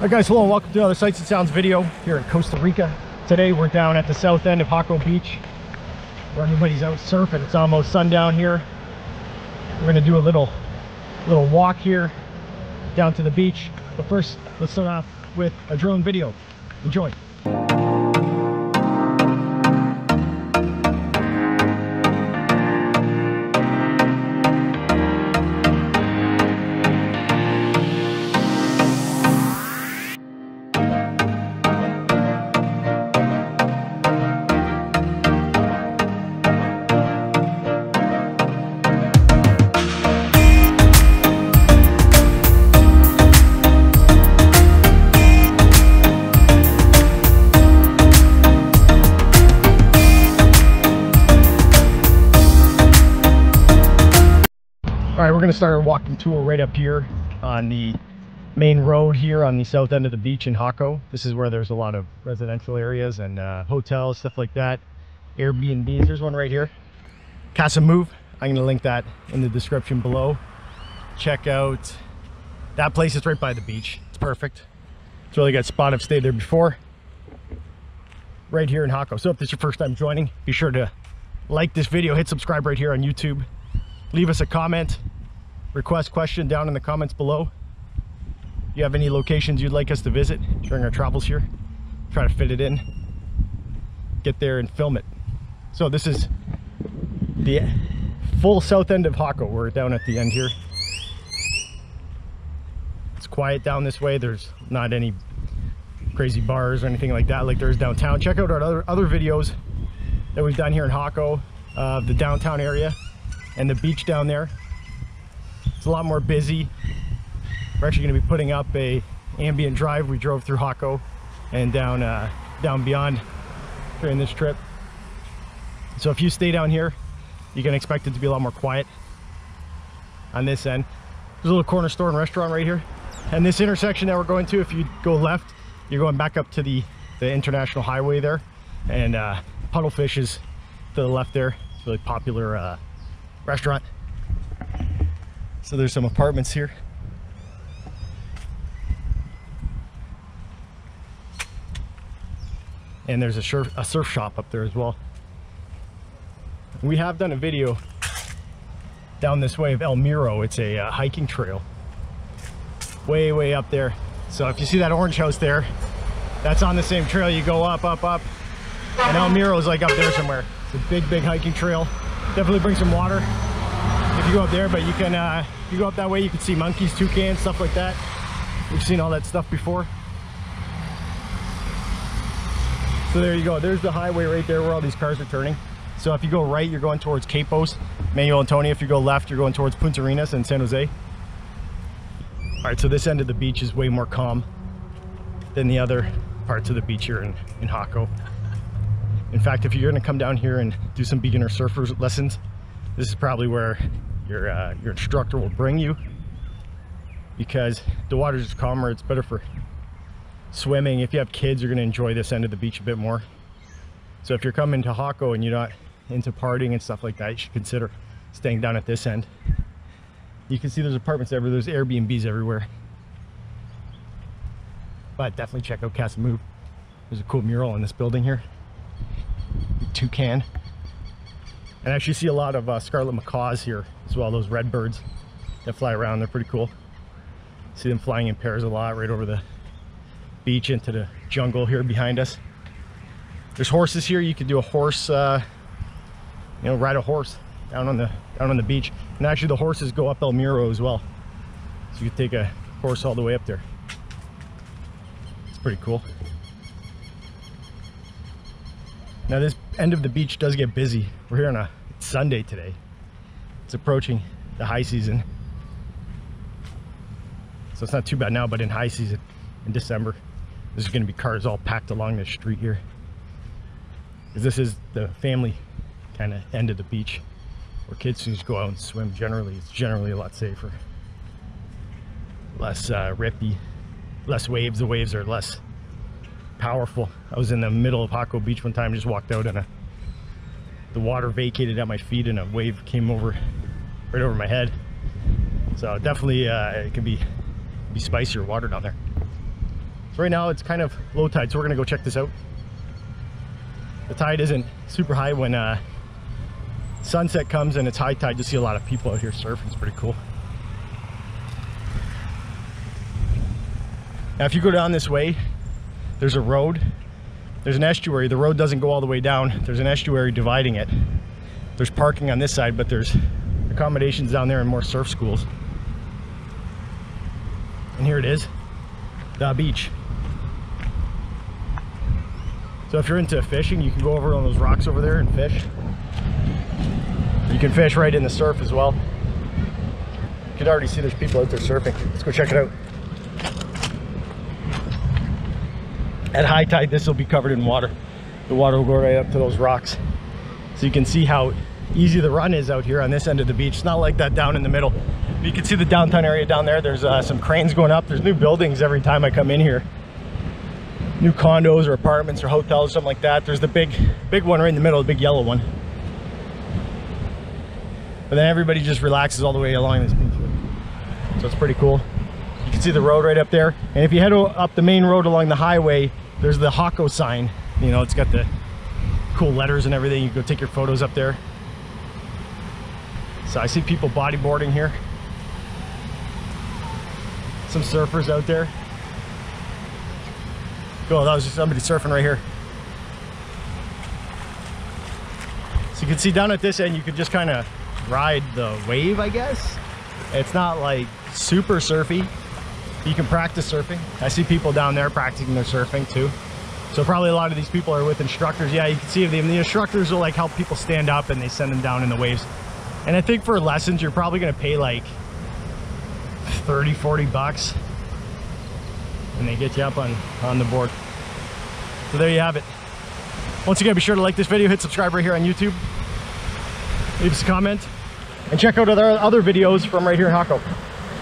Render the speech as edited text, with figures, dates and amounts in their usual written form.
Alright guys, hello and welcome to another Sights and Sounds video here in Costa Rica. Today we're down at the south end of Jaco Beach where everybody's out surfing. It's almost sundown here. We're going to do a little walk here down to the beach. But first, let's start off with a drone video. Enjoy. Alright, we're going to start our walking tour right up here on the main road here on the south end of the beach in Jaco. This is where there's a lot of residential areas and hotels, stuff like that. Airbnbs. There's one right here. Casa Move. I'm going to link that in the description below. Check out that place. It's right by the beach. It's perfect. It's a really good spot. I've stayed there before. Right here in Jaco. So if this is your first time joining, be sure to like this video, hit subscribe right here on YouTube. Leave us a comment, request question down in the comments below. If you have any locations you'd like us to visit during our travels here, try to fit it in, get there and film it. So this is the full south end of Jaco. We're down at the end here. It's quiet down this way. There's not any crazy bars or anything like that like there is downtown. Check out our other videos that we've done here in Jaco, the downtown area and the beach down there. It's a lot more busy. We're actually going to be putting up a ambient drive. We drove through Jaco and down beyond during this trip. So if you stay down here, you can expect it to be a lot more quiet on this end. There's a little corner store and restaurant right here. And this intersection that we're going to, if you go left, you're going back up to the international highway there. And Puddlefish is to the left there. It's a really popular restaurant. So there's some apartments here. And there's a surf shop up there as well. We have done a video down this way of El Miro. It's a hiking trail way up there. So if you see that orange house there, that's on the same trail. You go up and El Miro is like up there somewhere. It's a big hiking trail. Definitely bring some water if you go up there, but you can if you go up that way, you can see monkeys, toucans, stuff like that. We've seen all that stuff before. So there you go. There's the highway right there where all these cars are turning. So if you go right, you're going towards Capos, Manuel Antonio. If you go left, you're going towards Puntarenas and San Jose. All right, so this end of the beach is way more calm than the other parts of the beach here in Jaco. In fact, if you're going to come down here and do some beginner surfer lessons, this is probably where your instructor will bring you, because the water's just calmer. It's better for swimming. If you have kids, you're going to enjoy this end of the beach a bit more. So if you're coming to Jaco and you're not into partying and stuff like that, you should consider staying down at this end. You can see there's apartments everywhere. There's Airbnbs everywhere. But definitely check out Casa Move. There's a cool mural in this building here. Toucan. And I actually see a lot of scarlet macaws here as well. Those red birds that fly around, they're pretty cool. See them flying in pairs a lot right over the beach into the jungle here behind us. There's horses here. You could do a horse, ride a horse down on the beach. And actually the horses go up El Miro as well, so you could take a horse all the way up there. It's pretty cool. Now this end of the beach does get busy. We're here on a Sunday today. It's approaching the high season. So it's not too bad now, but in high season, in December, there's going to be cars all packed along this street here. Because this is the family kind of end of the beach, where kids can just go out and swim. Generally, it's generally a lot safer. Less rippy, less waves. The waves are less powerful. I was in the middle of Jaco Beach one time, just walked out and the water vacated at my feet and a wave came over right over my head. So definitely it can be spicier water down there. So right now it's kind of low tide, so we're gonna go check this out. The tide isn't super high. When sunset comes and it's high tide, you'll see a lot of people out here surfing. It's pretty cool. Now if you go down this way, there's a road, there's an estuary. The road doesn't go all the way down. There's an estuary dividing it. There's parking on this side, but there's accommodations down there and more surf schools. And here it is, the beach. So if you're into fishing, you can go over on those rocks over there and fish. You can fish right in the surf as well. You can already see there's people out there surfing. Let's go check it out. At high tide, this will be covered in water. The water will go right up to those rocks. So you can see how easy the run is out here on this end of the beach. It's not like that down in the middle. You can see the downtown area down there. There's some cranes going up. There's new buildings every time I come in here. New condos or apartments or hotels, something like that. There's the big one right in the middle, the big yellow one. But then everybody just relaxes all the way along this beach. So it's pretty cool. You can see the road right up there. And if you head up the main road along the highway, there's the Jaco sign. You know, it's got the cool letters and everything. You can go take your photos up there. So I see people bodyboarding here. Some surfers out there. Oh, that was just somebody surfing right here. So you can see down at this end, you could just kind of ride the wave, I guess. It's not like super surfy. You can practice surfing. I see people down there practicing their surfing too. So probably a lot of these people are with instructors. Yeah, you can see them. The instructors will like help people stand up and they send them down in the waves. And I think for lessons, you're probably gonna pay like 30, 40 bucks. And they get you up on the board. So there you have it. Once again, be sure to like this video, hit subscribe right here on YouTube. Leave us a comment and check out other videos from right here in Jaco.